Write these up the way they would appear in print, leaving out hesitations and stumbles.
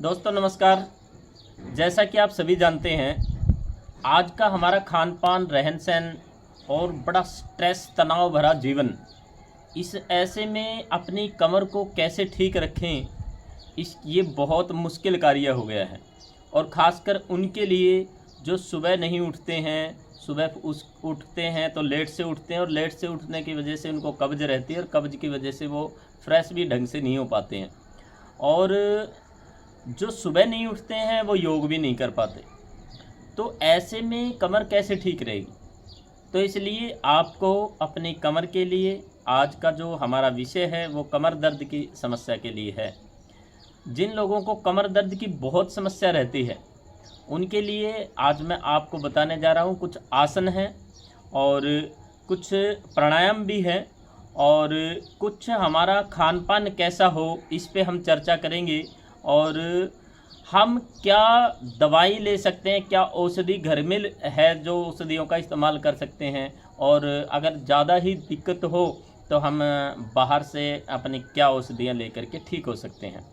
दोस्तों नमस्कार। जैसा कि आप सभी जानते हैं, आज का हमारा खान पान, रहन सहन और बड़ा स्ट्रेस तनाव भरा जीवन, इस ऐसे में अपनी कमर को कैसे ठीक रखें, ये बहुत मुश्किल कार्य हो गया है। और ख़ासकर उनके लिए जो सुबह नहीं उठते हैं, सुबह उठते हैं तो लेट से उठते हैं, और लेट से उठने की वजह से उनको कब्ज़ रहती है, और कब्ज़ की वजह से वो फ्रेश भी ढंग से नहीं हो पाते हैं। और जो सुबह नहीं उठते हैं वो योग भी नहीं कर पाते। तो ऐसे में कमर कैसे ठीक रहेगी? तो इसलिए आपको अपनी कमर के लिए आज का जो हमारा विषय है वो कमर दर्द की समस्या के लिए है। जिन लोगों को कमर दर्द की बहुत समस्या रहती है उनके लिए आज मैं आपको बताने जा रहा हूँ कुछ आसन हैं और कुछ प्राणायाम भी है, और कुछ हमारा खान पान कैसा हो इस पे हम चर्चा करेंगे। और हम क्या दवाई ले सकते हैं, क्या औषधि घर में है जो औषधियों का इस्तेमाल कर सकते हैं, और अगर ज़्यादा ही दिक्कत हो तो हम बाहर से अपनी क्या औषधियाँ लेकर के ठीक हो सकते हैं।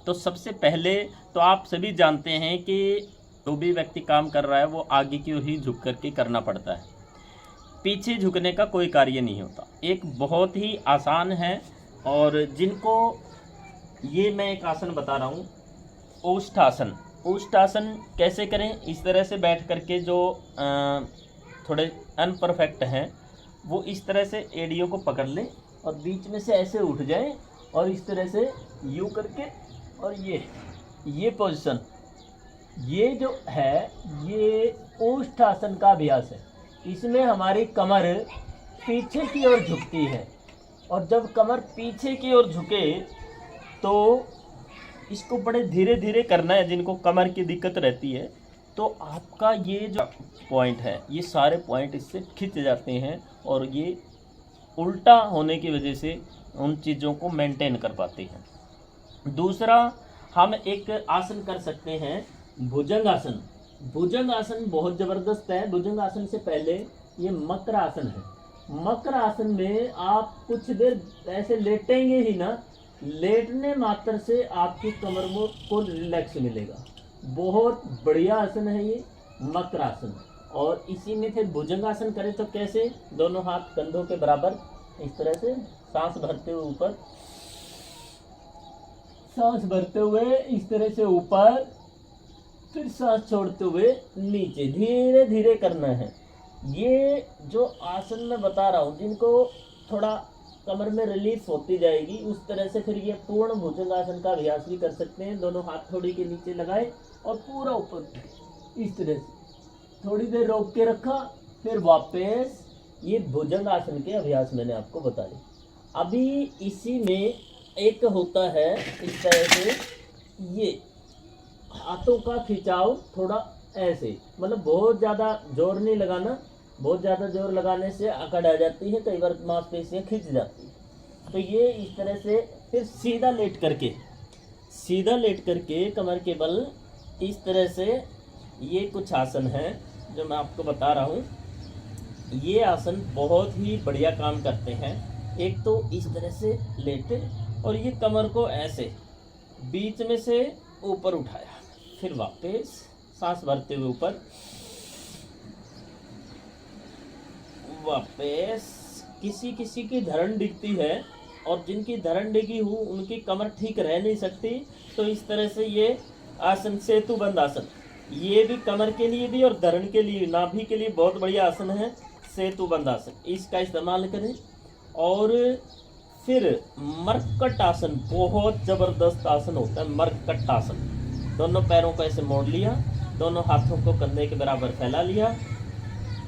तो सबसे पहले तो आप सभी जानते हैं कि जो भी व्यक्ति काम कर रहा है वो आगे की ओर ही झुक करके करना पड़ता है, पीछे झुकने का कोई कार्य नहीं होता। एक बहुत ही आसान है, और जिनको ये मैं एक आसन बता रहा हूँ, ओष्ठ आसन। ओष्ठ आसन कैसे करें? इस तरह से बैठ करके, जो थोड़े अनपरफेक्ट हैं वो इस तरह से एड़ियों को पकड़ लें और बीच में से ऐसे उठ जाएं, और इस तरह से यूँ करके, और ये पोजीशन, ये जो है ये ओष्ठ आसन का अभ्यास है। इसमें हमारी कमर पीछे की ओर झुकती है, और जब कमर पीछे की ओर झुके तो इसको बड़े धीरे धीरे करना है। जिनको कमर की दिक्कत रहती है तो आपका ये जो पॉइंट है, ये सारे पॉइंट इससे खिंच जाते हैं, और ये उल्टा होने की वजह से उन चीज़ों को मेंटेन कर पाते हैं। दूसरा, हम एक आसन कर सकते हैं, भुजंग आसन। भुजंग आसन बहुत ज़बरदस्त है। भुजंग आसन से पहले ये मकर आसन है। मकर आसन में आप कुछ देर ऐसे लेटेंगे ही ना, लेटने मात्र से आपकी कमर को रिलैक्स मिलेगा। बहुत बढ़िया आसन है ये मकर आसन। और इसी में फिर भुजंग आसन करें तो कैसे? दोनों हाथ कंधों के बराबर, इस तरह से सांस भरते हुए ऊपर, सांस भरते हुए इस तरह से ऊपर, फिर सांस छोड़ते हुए नीचे, धीरे धीरे करना है। ये जो आसन मैं बता रहा हूँ, जिनको थोड़ा कमर में रिलीफ होती जाएगी उस तरह से फिर ये पूर्ण भुजंग आसन का अभ्यास भी कर सकते हैं। दोनों हाथ थोड़ी के नीचे लगाए और पूरा ऊपर इस तरह से थोड़ी देर रोक के रखा, फिर वापस। ये भुजंग आसन के अभ्यास मैंने आपको बताए। अभी इसी में एक होता है इस तरह से, ये हाथों का खिंचाव थोड़ा ऐसे, मतलब बहुत ज़्यादा जोर नहीं लगाना। बहुत ज़्यादा जोर लगाने से अकड़ आ जाती है, कई बार मांसपेशियाँ खिंच जाती है। तो ये इस तरह से, फिर सीधा लेट करके कमर के बल इस तरह से, ये कुछ आसन हैं जो मैं आपको बता रहा हूँ। ये आसन बहुत ही बढ़िया काम करते हैं। एक तो इस तरह से लेटे, और ये कमर को ऐसे बीच में से ऊपर उठाया, फिर वापस सांस भरते हुए ऊपर, वापस। किसी किसी की धरण दिखती है, और जिनकी धरण डिगी हो उनकी कमर ठीक रह नहीं सकती। तो इस तरह से ये आसन, सेतु बंद आसन, ये भी कमर के लिए भी और धरण के लिए, नाभि के लिए बहुत बढ़िया आसन है सेतु बंद आसन। इसका इस्तेमाल करें। और फिर मरकट आसन, बहुत ज़बरदस्त आसन होता है मरकट आसन। दोनों पैरों को ऐसे मोड़ लिया, दोनों हाथों को कंधे के बराबर फैला लिया,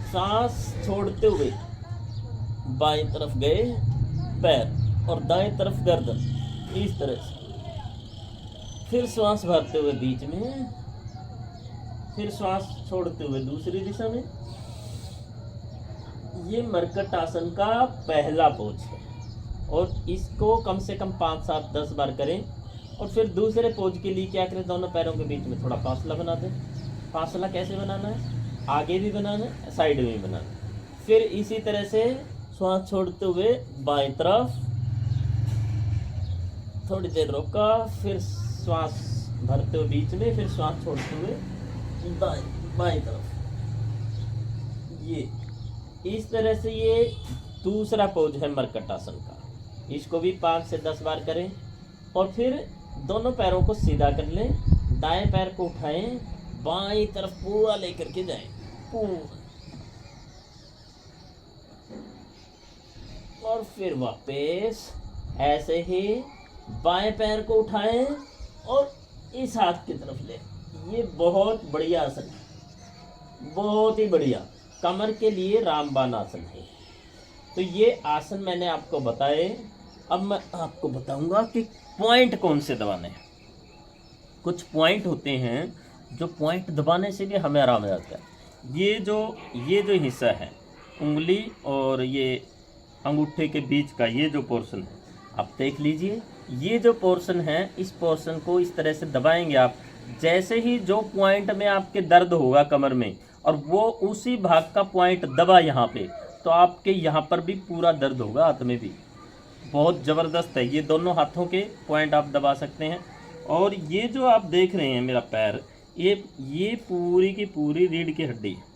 सांस छोड़ते हुए बाएं तरफ गए पैर, और दाएं तरफ गर्दन, इस तरह से। फिर श्वास भरते हुए बीच में, फिर श्वास छोड़ते हुए दूसरी दिशा में। ये मरकट आसन का पहला पोज है, और इसको कम से कम 5, 7, 10 बार करें। और फिर दूसरे पोज के लिए क्या करें? दोनों पैरों के बीच में थोड़ा फासला बना दें। फासला कैसे बनाना है? आगे भी बनाना है, साइड में भी बनाना है। फिर इसी तरह से श्वास छोड़ते हुए बाएं तरफ, थोड़ी देर रोका, फिर श्वास भरते हुए बीच में, फिर श्वास छोड़ते हुए बाएं तरफ। ये इस तरह से ये दूसरा पोज है मरकट आसन का। इसको भी 5 से 10 बार करें और फिर दोनों पैरों को सीधा कर लें, दाएं पैर को उठाएं, बाएं तरफ पूरा लेकर के जाएं, पूरा, और फिर वापस ऐसे ही बाएं पैर को उठाएं और इस हाथ की तरफ ले। ये बहुत बढ़िया आसन है, बहुत ही बढ़िया, कमर के लिए रामबाण आसन है। तो ये आसन मैंने आपको बताए। अब मैं आपको बताऊंगा कि पॉइंट कौन से दबाने हैं। कुछ पॉइंट होते हैं जो पॉइंट दबाने से भी हमें आराम आता है। ये जो हिस्सा है उंगली और ये अंगूठे के बीच का ये जो पोर्शन है, आप देख लीजिए, ये जो पोर्शन है, इस पोर्शन को इस तरह से दबाएंगे आप। जैसे ही जो पॉइंट में आपके दर्द होगा कमर में, और वो उसी भाग का पॉइंट दबा यहाँ पे, तो आपके यहाँ पर भी पूरा दर्द होगा, हाथ में भी। बहुत ज़बरदस्त है। ये दोनों हाथों के पॉइंट आप दबा सकते हैं। और ये जो आप देख रहे हैं मेरा पैर, ये पूरी की पूरी रीढ़ की हड्डी है।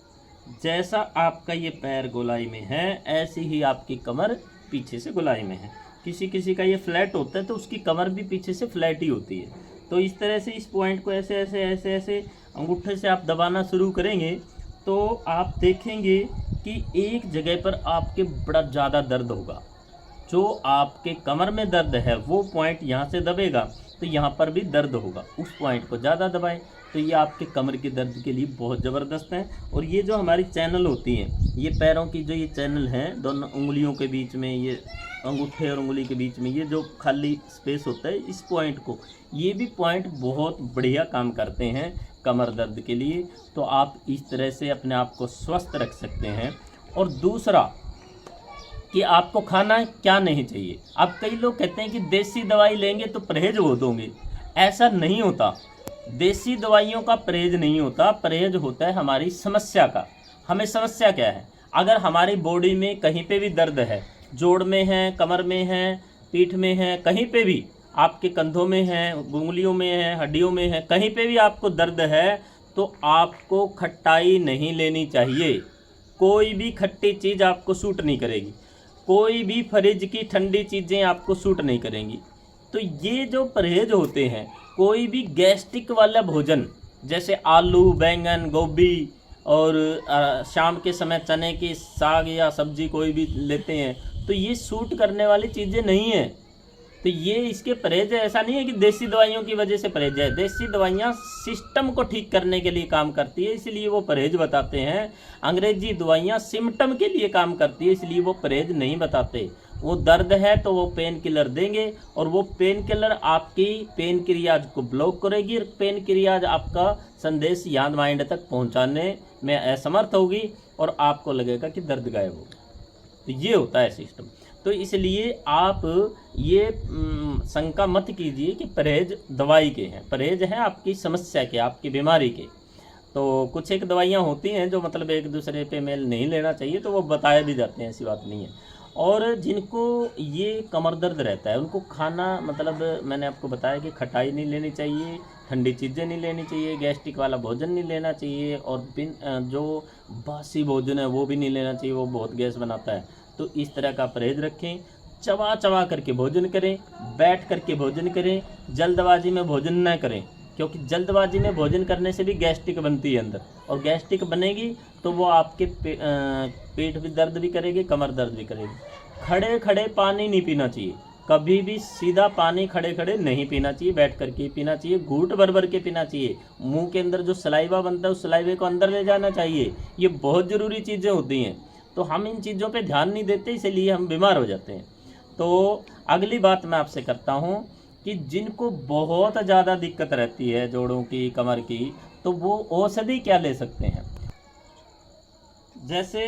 जैसा आपका ये पैर गोलाई में है, ऐसी ही आपकी कमर पीछे से गोलाई में है। किसी किसी का ये फ्लैट होता है तो उसकी कमर भी पीछे से फ्लैट ही होती है। तो इस तरह से इस पॉइंट को ऐसे ऐसे ऐसे ऐसे अंगूठे से आप दबाना शुरू करेंगे तो आप देखेंगे कि एक जगह पर आपके बड़ा ज़्यादा दर्द होगा। जो आपके कमर में दर्द है वो पॉइंट यहाँ से दबेगा तो यहाँ पर भी दर्द होगा, उस पॉइंट को ज़्यादा दबाएं। तो ये आपके कमर के दर्द के लिए बहुत ज़बरदस्त है। और ये जो हमारी चैनल होती हैं, ये पैरों की जो ये चैनल हैं, दोनों उंगलियों के बीच में, ये अंगूठे और उंगली के बीच में ये जो खाली स्पेस होता है, इस पॉइंट को, ये भी पॉइंट बहुत बढ़िया काम करते हैं कमर दर्द के लिए। तो आप इस तरह से अपने आप को स्वस्थ रख सकते हैं। और दूसरा कि आपको खाना क्या नहीं चाहिए। अब कई लोग कहते हैं कि देसी दवाई लेंगे तो परहेज हो दोगे, ऐसा नहीं होता। देसी दवाइयों का परहेज नहीं होता, परहेज होता है हमारी समस्या का। हमें समस्या क्या है? अगर हमारी बॉडी में कहीं पे भी दर्द है, जोड़ में है, कमर में है, पीठ में है, कहीं पे भी, आपके कंधों में है, उंगलियों में है, हड्डियों में है, कहीं पे भी आपको दर्द है, तो आपको खट्टाई नहीं लेनी चाहिए। कोई भी खट्टी चीज़ आपको सूट नहीं करेगी, कोई भी फ्रिज की ठंडी चीज़ें आपको सूट नहीं करेंगी। तो ये जो परहेज होते हैं, कोई भी गैस्ट्रिक वाला भोजन, जैसे आलू, बैंगन, गोभी और शाम के समय चने की साग या सब्जी कोई भी लेते हैं, तो ये सूट करने वाली चीज़ें नहीं हैं। तो ये इसके परहेज है। ऐसा नहीं है कि देसी दवाइयों की वजह से परहेज है। देसी दवाइयाँ सिस्टम को ठीक करने के लिए काम करती है, इसलिए वो परहेज बताते हैं। अंग्रेजी दवाइयाँ सिम्टम के लिए काम करती है, इसलिए वो परहेज नहीं बताते। वो दर्द है तो वो पेन किलर देंगे, और वो पेन किलर आपकी पेन क्रियाज को ब्लॉक करेगी, और पेन क्रियाज आपका संदेश याद माइंड तक पहुंचाने में असमर्थ होगी, और आपको लगेगा कि दर्द गायब हो गया। तो ये होता है सिस्टम। तो इसलिए आप ये शंका मत कीजिए कि परहेज दवाई के हैं। परहेज हैं आपकी समस्या के, आपकी बीमारी के। तो कुछ एक दवाइयाँ होती हैं जो मतलब एक दूसरे पे मेल नहीं लेना चाहिए, तो वो बताए भी जाते हैं, ऐसी बात नहीं है। और जिनको ये कमर दर्द रहता है, उनको खाना, मतलब मैंने आपको बताया कि खटाई नहीं लेनी चाहिए, ठंडी चीज़ें नहीं लेनी चाहिए, गैस्ट्रिक वाला भोजन नहीं लेना चाहिए, और जो बासी भोजन है वो भी नहीं लेना चाहिए, वो बहुत गैस बनाता है। तो इस तरह का परहेज रखें। चबा चबा करके भोजन करें, बैठ करके भोजन करें, जल्दबाजी में भोजन न करें, क्योंकि जल्दबाजी में भोजन करने से भी गैस्ट्रिक बनती है अंदर, और गैस्ट्रिक बनेगी तो वो आपके पेट भी दर्द भी करेगी, कमर दर्द भी करेगी। खड़े खड़े पानी नहीं पीना चाहिए, कभी भी सीधा पानी खड़े खड़े नहीं पीना चाहिए, बैठ करके पीना चाहिए, घूंट भर भर के पीना चाहिए। मुंह के अंदर जो सलाइवा बनता है उस सलाइवे को अंदर ले जाना चाहिए। ये बहुत ज़रूरी चीज़ें होती हैं, तो हम इन चीज़ों पे ध्यान नहीं देते, इसलिए हम बीमार हो जाते हैं। तो अगली बात मैं आपसे करता हूँ कि जिनको बहुत ज़्यादा दिक्कत रहती है जोड़ों की, कमर की, तो वो औषधि क्या ले सकते हैं। जैसे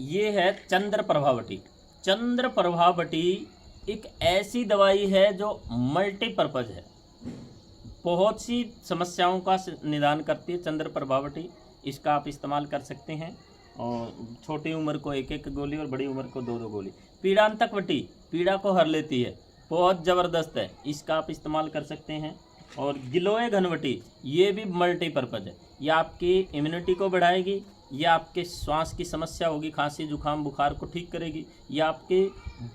ये है चंद्र प्रभावटी। चंद्र प्रभावटी एक ऐसी दवाई है जो मल्टीपर्पज़ है, बहुत सी समस्याओं का निदान करती है चंद्र प्रभावटी। इसका आप इस्तेमाल कर सकते हैं, और छोटी उम्र को 1-1 गोली और बड़ी उम्र को 2-2 गोली। पीड़ांतकवटी पीड़ा को हर लेती है, बहुत ज़बरदस्त है, इसका आप इस्तेमाल कर सकते हैं। और गिलोय घनवटी ये भी मल्टीपर्पज़ है। ये आपकी इम्यूनिटी को बढ़ाएगी, ये आपके श्वास की समस्या होगी, खांसी जुकाम बुखार को ठीक करेगी, ये आपके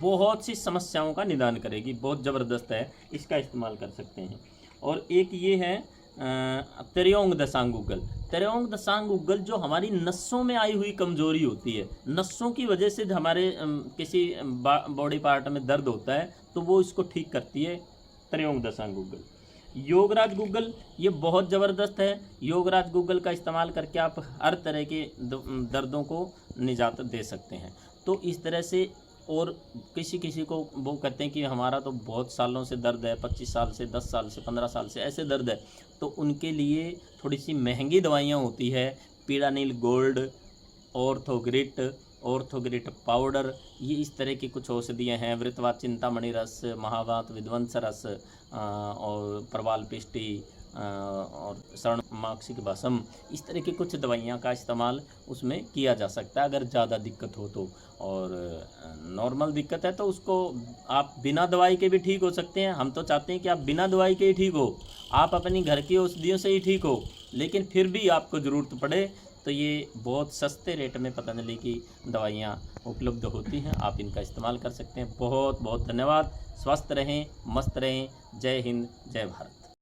बहुत सी समस्याओं का निदान करेगी। बहुत ज़बरदस्त है, इसका इस्तेमाल कर सकते हैं। और एक ये है त्र्यंग दशांग उगल। त्र्यंग दशांग उगल जो हमारी नसों में आई हुई कमजोरी होती है, नसों की वजह से हमारे किसी बॉडी पार्ट में दर्द होता है, तो वो इसको ठीक करती है त्र्यंग दशांग उगल। योगराज गूगल ये बहुत ज़बरदस्त है। योगराज गूगल का इस्तेमाल करके आप हर तरह के दर्दों को निजात दे सकते हैं। तो इस तरह से, और किसी किसी को वो कहते हैं कि हमारा तो बहुत सालों से दर्द है, 25 साल से, 10 साल से, 15 साल से ऐसे दर्द है, तो उनके लिए थोड़ी सी महंगी दवाइयाँ होती है। पीडानिल गोल्ड, ऑर्थोग्रिट पाउडर, ये इस तरह की कुछ औषधियाँ हैं। वृतवात चिंतामणि रस, महावात विध्वंस रस, और प्रवाल पिष्टी, और शरण माक्षिक भस्म, इस तरह की कुछ दवाइयाँ का इस्तेमाल उसमें किया जा सकता है अगर ज़्यादा दिक्कत हो तो। और नॉर्मल दिक्कत है तो उसको आप बिना दवाई के भी ठीक हो सकते हैं। हम तो चाहते हैं कि आप बिना दवाई के ही ठीक हो, आप अपनी घर की औषधियों से ही ठीक हो, लेकिन फिर भी आपको ज़रूरत पड़े तो ये बहुत सस्ते रेट में पतंजलि की दवाइयाँ उपलब्ध होती हैं, आप इनका इस्तेमाल कर सकते हैं। बहुत बहुत धन्यवाद। स्वस्थ रहें, मस्त रहें। जय हिंद, जय भारत।